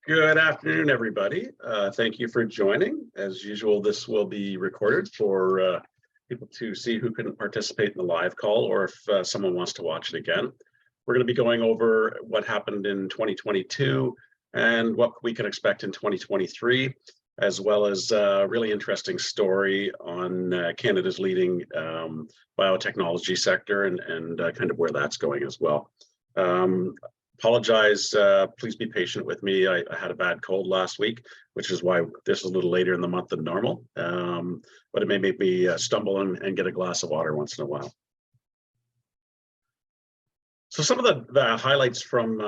Good afternoon, everybody. Thank you for joining. As usual, this will be recorded for people to see who couldn't participate in the live call, or if someone wants to watch it again. We're going to be going over what happened in 2022 and what we can expect in 2023, as well as a really interesting story on Canada's leading biotechnology sector and kind of where that's going as well. Apologize, please be patient with me. I had a bad cold last week, which is why this is a little later in the month than normal, but it may make me stumble and get a glass of water once in a while. So some of the highlights from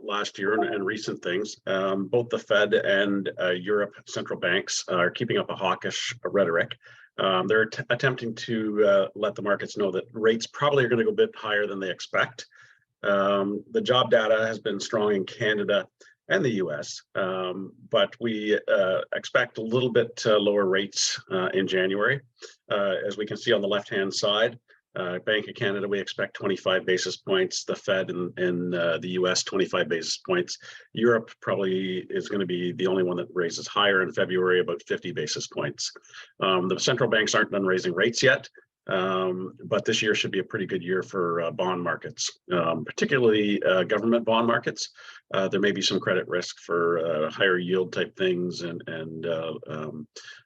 last year and recent things, both the Fed and Europe central banks are keeping up a hawkish rhetoric. They're attempting to let the markets know that rates probably are going to go a bit higher than they expect. The job data has been strong in Canada and the US, but we expect a little bit lower rates in January. As we can see on the left-hand side, Bank of Canada, we expect 25 basis points, the Fed in the US 25 basis points. Europe probably is going to be the only one that raises higher in February, about 50 basis points. The central banks aren't done raising rates yet. But this year should be a pretty good year for bond markets, particularly government bond markets. There may be some credit risk for higher yield type things and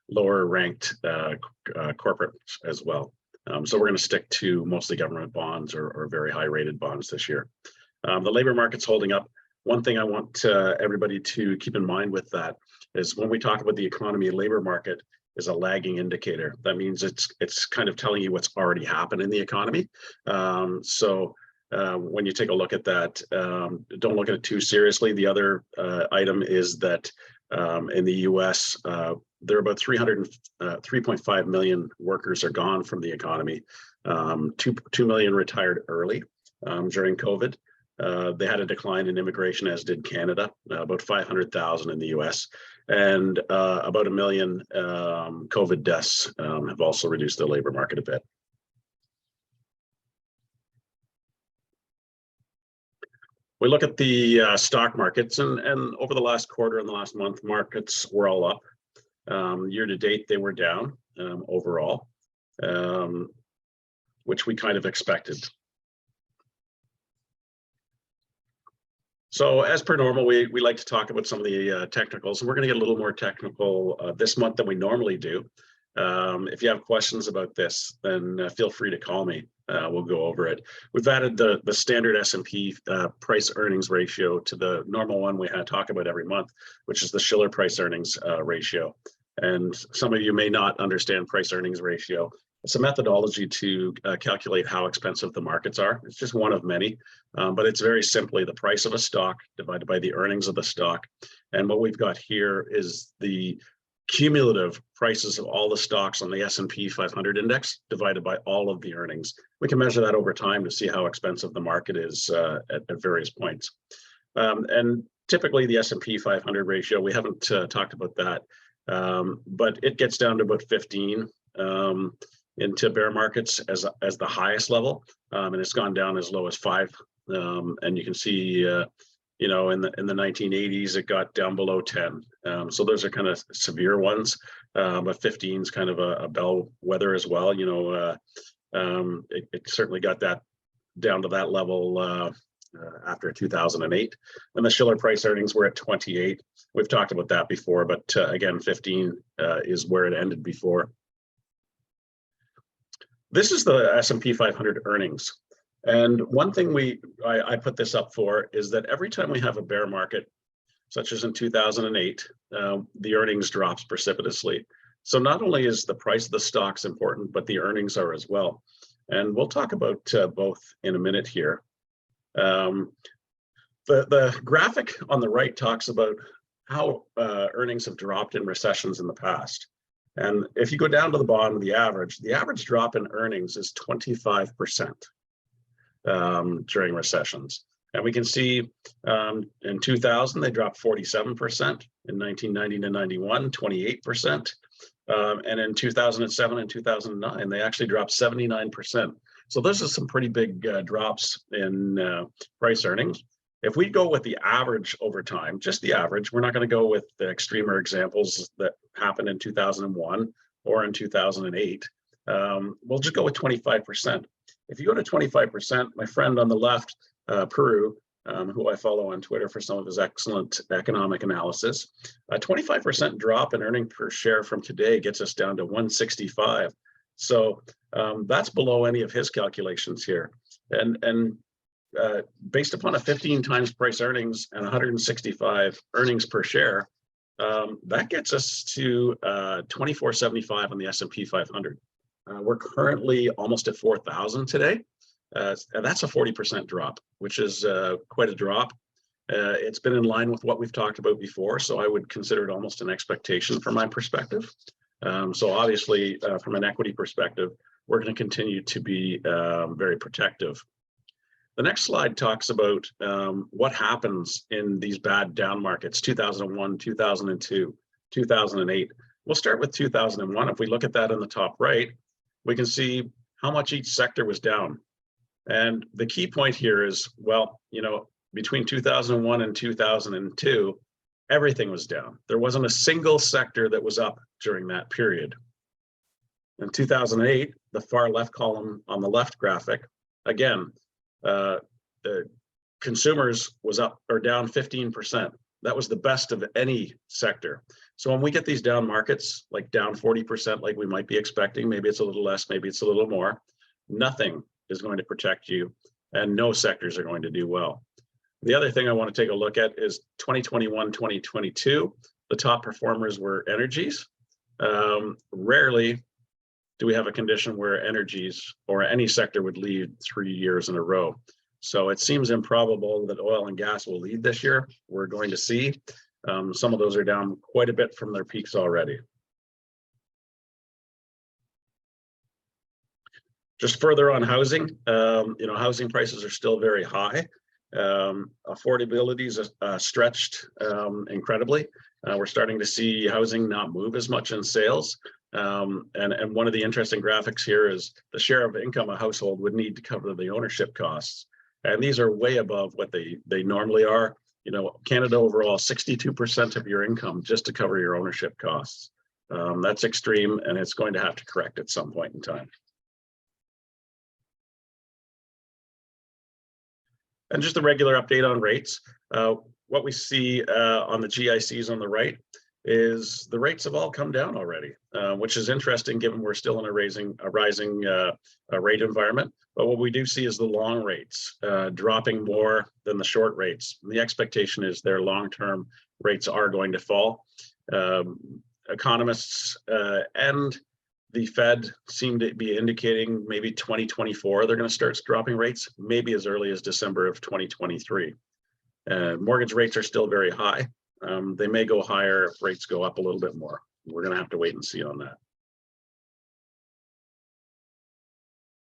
lower ranked corporates as well. So we're going to stick to mostly government bonds or very high rated bonds this year. The labor market's holding up. One thing I want everybody to keep in mind with that is when we talk about the economy, labor market is a lagging indicator. That means it's kind of telling you what's already happened in the economy. So when you take a look at that, don't look at it too seriously. The other item is that in the US, there are about 3.5 million workers are gone from the economy. 2 million retired early during COVID. They had a decline in immigration, as did Canada, about 500,000 in the US. And about 1 million COVID deaths have also reduced the labor market a bit. We look at the stock markets, and over the last quarter and the last month, markets were all up. Year to date, they were down overall, which we kind of expected. So as per normal, we like to talk about some of the technicals, and we're going to get a little more technical this month than we normally do. If you have questions about this, then feel free to call me. We'll go over it. We've added the standard S&P price earnings ratio to the normal one we talk about every month, which is the Shiller price earnings ratio. And some of you may not understand price earnings ratio. It's a methodology to calculate how expensive the markets are. It's just one of many, but it's very simply the price of a stock divided by the earnings of the stock. And what we've got here is the cumulative prices of all the stocks on the S&P 500 index divided by all of the earnings. We can measure that over time to see how expensive the market is at various points. And typically the S&P 500 ratio, we haven't talked about that, but it gets down to about 15. Into bear markets as the highest level, and it's gone down as low as 5. And you can see, you know, in the 1980s, it got down below 10. So those are kind of severe ones, but 15 is kind of a bellwether as well. You know, it certainly got that down to that level after 2008. And the Shiller price earnings were at 28. We've talked about that before, but again, 15 is where it ended before. This is the S&P 500 earnings. And one thing I put this up for is that every time we have a bear market, such as in 2008, the earnings drops precipitously. So not only is the price of the stocks important, but the earnings are as well. And we'll talk about both in a minute here. The graphic on the right talks about how earnings have dropped in recessions in the past. And if you go down to the bottom, the average drop in earnings is 25% during recessions. And we can see in 2000, they dropped 47%. In 1990 to 91, 28%. And in 2007 and 2009, they actually dropped 79%. So those are some pretty big drops in price earnings. If we go with the average over time, just the average, we're not going to go with the extremer examples that happened in 2001 or in 2008. We'll just go with 25%. If you go to 25%, my friend on the left, Peru, who I follow on Twitter for some of his excellent economic analysis, a 25% drop in earnings per share from today gets us down to 165. So that's below any of his calculations here. And based upon a 15 times price earnings and 165 earnings per share, that gets us to 2475 on the S&P 500. We're currently almost at 4,000 today. And that's a 40% drop, which is quite a drop. It's been in line with what we've talked about before, so I would consider it almost an expectation from my perspective. So obviously, from an equity perspective, we're going to continue to be very protective. The next slide talks about what happens in these bad down markets, 2001, 2002, 2008. We'll start with 2001. If we look at that in the top right, we can see how much each sector was down. And the key point here is, well, you know, between 2001 and 2002, everything was down. There wasn't a single sector that was up during that period. In 2008, the far left column on the left graphic, again, the consumers was up or down 15%. That was the best of any sector. So when we get these down markets, like down 40%, like we might be expecting, maybe it's a little less, maybe it's a little more, nothing is going to protect you and no sectors are going to do well. The other thing I want to take a look at is 2021, 2022, the top performers were energies. Rarely do we have a condition where energies or any sector would lead 3 years in a row. So it seems improbable that oil and gas will lead this year. We're going to see. Some of those are down quite a bit from their peaks already. Just further on housing, housing prices are still very high. Affordability is stretched incredibly. We're starting to see housing not move as much in sales. And one of the interesting graphics here is the share of income a household would need to cover the ownership costs. And these are way above what they normally are. You know, Canada overall, 62% of your income just to cover your ownership costs. That's extreme, and it's going to have to correct at some point in time. And just a regular update on rates. What we see on the GICs on the right is the rates have all come down already, which is interesting given we're still in a rising rate environment. But what we do see is the long rates dropping more than the short rates. And the expectation is their long-term rates are going to fall. Economists and the Fed seem to be indicating maybe 2024 they're going to start dropping rates, maybe as early as December of 2023. Mortgage rates are still very high. They may go higher if rates go up a little bit more. We're going to have to wait and see on that.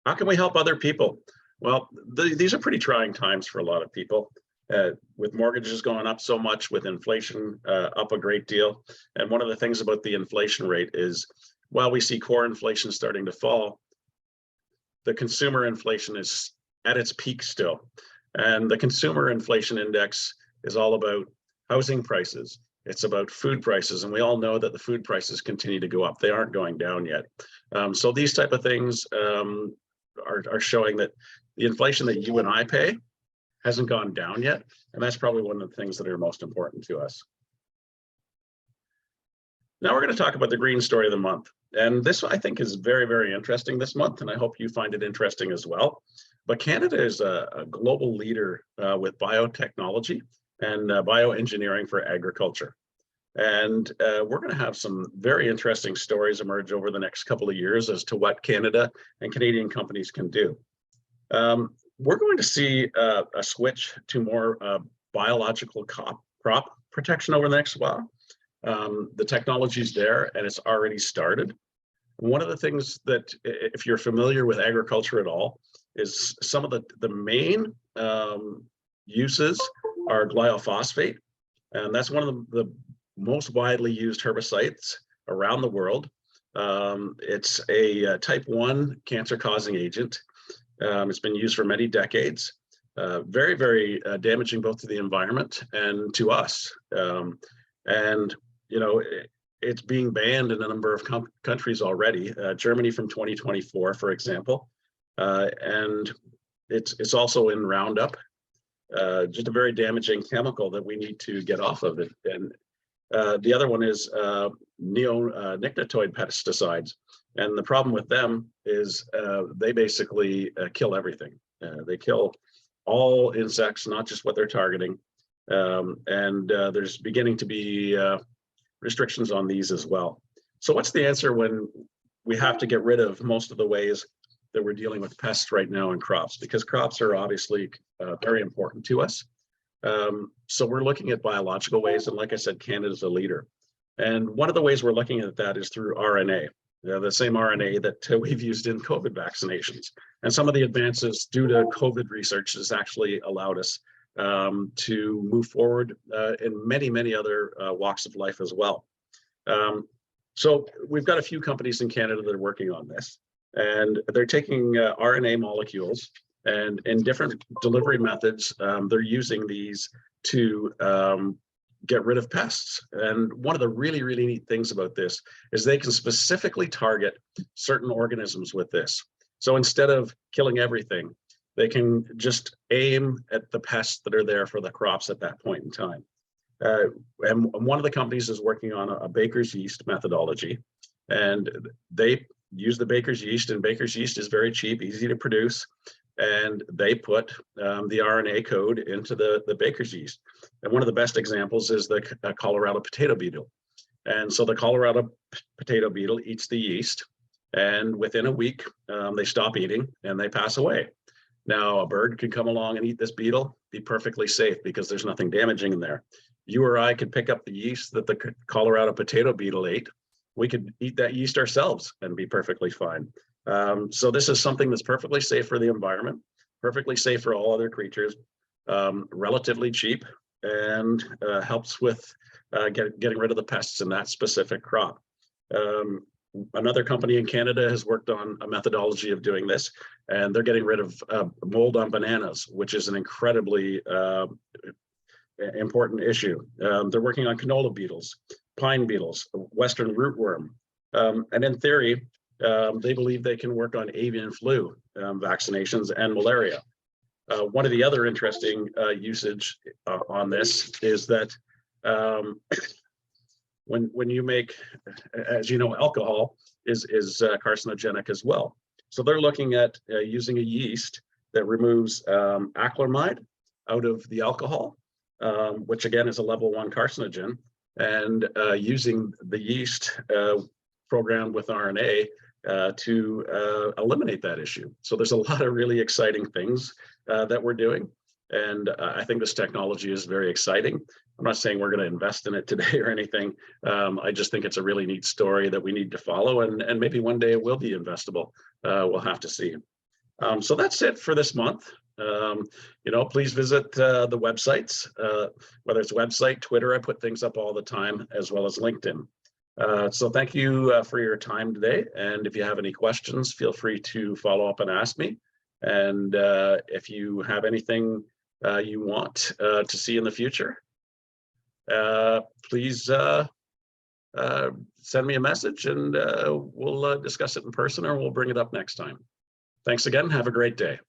How can we help other people? Well, these are pretty trying times for a lot of people. With mortgages going up so much, with inflation up a great deal. And one of the things about the inflation rate is, while we see core inflation starting to fall, the consumer inflation is at its peak still. And the consumer inflation index is all about housing prices. It's about food prices. And we all know that the food prices continue to go up. They aren't going down yet. So these type of things are showing that the inflation that you and I pay hasn't gone down yet. And that's probably one of the things that are most important to us. Now we're going to talk about the green story of the month. And this, I think, is very, very interesting this month, and I hope you find it interesting as well. But Canada is a global leader with biotechnology and bioengineering for agriculture. And we're going to have some very interesting stories emerge over the next couple of years as to what Canada and Canadian companies can do. We're going to see a switch to more biological crop protection over the next while. The technology's there and it's already started. One of the things that, if you're familiar with agriculture at all, is some of the main uses are glyphosate. And that's one of the most widely used herbicides around the world. It's a type 1 cancer causing agent. It's been used for many decades. very, very damaging both to the environment and to us. And, you know, it's being banned in a number of countries already. Germany from 2024, for example. And it's also in Roundup, just a very damaging chemical that we need to get off of it. And the other one is neonicotinoid pesticides. And the problem with them is they basically kill everything. They kill all insects, not just what they're targeting. And there's beginning to be restrictions on these as well. So what's the answer when we have to get rid of most of the ways that we're dealing with pests right now in crops? Because crops are obviously very important to us. So we're looking at biological ways, and like I said, Canada's a leader. And one of the ways we're looking at that is through RNA, the same RNA that we've used in COVID vaccinations. And some of the advances due to COVID research has actually allowed us to move forward in many, many other walks of life as well. So we've got a few companies in Canada that are working on this, and they're taking RNA molecules, and in different delivery methods, they're using these to get rid of pests. And one of the really, really neat things about this is they can specifically target certain organisms with this. So instead of killing everything, they can just aim at the pests that are there for the crops at that point in time. And one of the companies is working on a baker's yeast methodology, and they use the baker's yeast, and baker's yeast is very cheap, easy to produce. And they put the RNA code into the baker's yeast. And one of the best examples is the Colorado potato beetle. And so the Colorado potato beetle eats the yeast, and within a week, they stop eating and they pass away. Now, a bird could come along and eat this beetle, be perfectly safe because there's nothing damaging in there. You or I could pick up the yeast that the Colorado potato beetle ate. We could eat that yeast ourselves and be perfectly fine. So this is something that's perfectly safe for the environment, perfectly safe for all other creatures, relatively cheap, and helps with getting rid of the pests in that specific crop. Another company in Canada has worked on a methodology of doing this, and they're getting rid of mold on bananas, which is an incredibly important issue. They're working on canola beetles, pine beetles, western rootworm, and in theory, they believe they can work on avian flu vaccinations and malaria. One of the other interesting usage on this is that when you make, as you know, alcohol is carcinogenic as well. So they're looking at using a yeast that removes acrylamide out of the alcohol, which again is a level 1 carcinogen, and using the yeast programmed with RNA to eliminate that issue. So there's a lot of really exciting things that we're doing. And I think this technology is very exciting. I'm not saying we're going to invest in it today or anything. I just think it's a really neat story that we need to follow, and maybe one day it will be investable. We'll have to see. So that's it for this month. Please visit the websites, whether it's website, Twitter. I put things up all the time, as well as LinkedIn. So thank you for your time today. And if you have any questions, feel free to follow up and ask me. And if you have anything you want to see in the future, please send me a message, and we'll discuss it in person, or we'll bring it up next time. Thanks again. Have a great day.